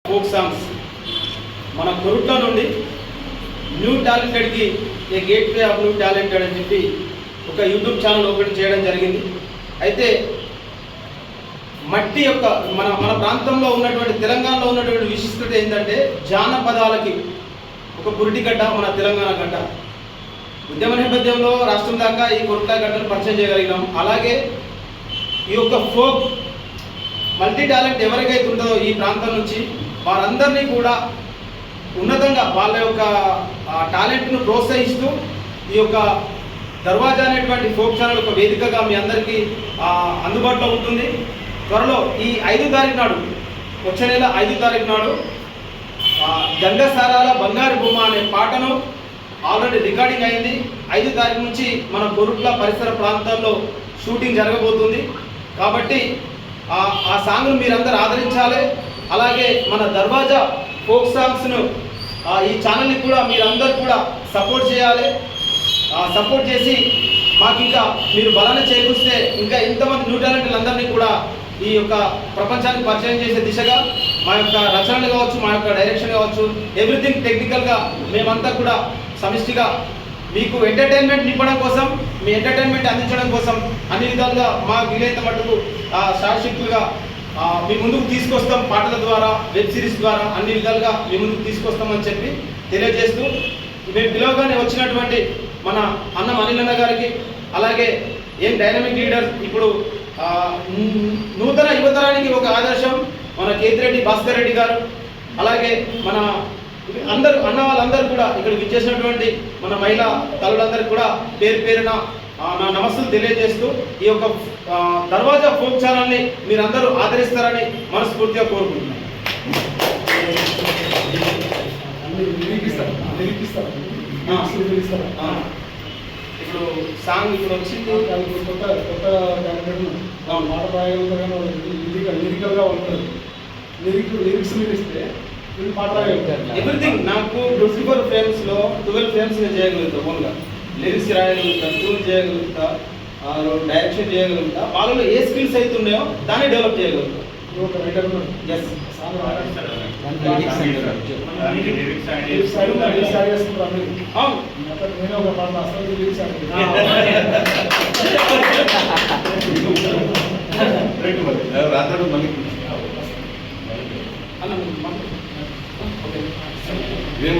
Folk songs మన కొరుట్ల నుండి new టాలెంటెడ్కి a gateway of new talented అని చెప్పి ఒక యూట్యూబ్ ఛానల్ ఓపెన్ చేయడం జరిగింది. అయితే మట్టి యొక్క మన మన ప్రాంతంలో ఉన్నటువంటి తెలంగాణలో ఉన్నటువంటి విశిష్టత ఏంటంటే జానపదాలకి ఒక పురిటిగడ్డ మన తెలంగాణ గడ్డ. ఉద్యమ నేపథ్యంలో రాష్ట్రం దాకా ఈ కొరుట్ల గడ్డను పరిచయం చేయగలిగినాం. అలాగే ఈ యొక్క ఫోక్ మల్టీ టాలెంట్ ఎవరికైతే ఉంటుందో ఈ ప్రాంతం నుంచి వారందరినీ కూడా ఉన్నతంగా వాళ్ళ యొక్క టాలెంట్ను ప్రోత్సహిస్తూ ఈ యొక్క దర్వాజా అనేటువంటి ఫోక్ ఛానల్ ఒక వేదికగా మీ అందరికీ అందుబాటులో ఉంటుంది. త్వరలో ఈ 5వ తారీఖు నాడు, వచ్చే నెల 5వ తారీఖు నాడు గంగసారాల బంగారు బొమ్మ అనే పాటను ఆల్రెడీ రికార్డింగ్ అయింది. 5వ తారీఖు నుంచి మన కొరుట్ల పరిసర ప్రాంతాల్లో షూటింగ్ జరగబోతుంది. కాబట్టి ఆ సాంగ్ను మీరందరూ ఆదరించాలి. అలాగే మన దర్వాజా ఫోక్ సాంగ్స్ను ఈ ఛానల్ని కూడా మీరందరూ కూడా సపోర్ట్ చేయాలి. సపోర్ట్ చేసి మాకు ఇంకా మీరు బలాన్ని చేకూరిస్తే ఇంకా ఇంతమంది న్యూ టాలెంట్లందరినీ కూడా ఈ యొక్క ప్రపంచానికి పరిచయం చేసే దిశగా మా యొక్క రచనలు కావచ్చు, మా యొక్క డైరెక్షన్ కావచ్చు, ఎవ్రీథింగ్ టెక్నికల్గా మేమంతా కూడా సమిష్టిగా మీకు ఎంటర్టైన్మెంట్ నింపడం కోసం, మీ ఎంటర్టైన్మెంట్ అందించడం కోసం అన్ని విధాలుగా మా వీలైనంత మటుకు శాశ్వతంగా మీ ముందుకు తీసుకొస్తాం. పాటల ద్వారా, వెబ్ సిరీస్ ద్వారా అన్ని విధాలుగా మీ ముందుకు తీసుకొస్తామని చెప్పి తెలియజేస్తూ, మేము పిలవగానే వచ్చినటువంటి మన అన్న అనిల్ గారికి, అలాగే ఏం డైనమిక్ లీడర్, ఇప్పుడు నూతన యువతరానికి ఒక ఆదర్శం మన కేతిరెడ్డి భాస్కర్ రెడ్డి గారు, అలాగే మన అందరూ అన్న వాళ్ళందరూ కూడా ఇక్కడ విచ్చేసినటువంటి మన మహిళా తల్లులందరికీ కూడా పేరు పేరున నా నమస్సులు తెలియజేస్తూ ఈ యొక్క దర్వాజా ఫోక్ ఛానల్ని మీరందరూ ఆదరిస్తారని మనస్ఫూర్తిగా కోరుకుంటున్నాను. ఇప్పుడు సాంగ్ ఇప్పుడు వచ్చింది, కొత్త మాట లిరికల్గా ఉంటుంది. లిరిక్స్ మీరు ఇస్తే పాట ఎవ్రీథింగ్ నాకు 24 ఫ్రేమ్స్లో 12 ఫ్రేమ్స్ నేను చేయగలుగుతా. ఓన్గా లిరిక్స్ రాయగలుగుతా, ట్యూన్ చేయగలుగుతా, డైరెక్షన్ చేయగలుగుతా. వాళ్ళలో ఏ స్కిల్స్ అయితే ఉన్నాయో దాన్ని డెవలప్ చేయగలుగుతా. ఎస్ మేము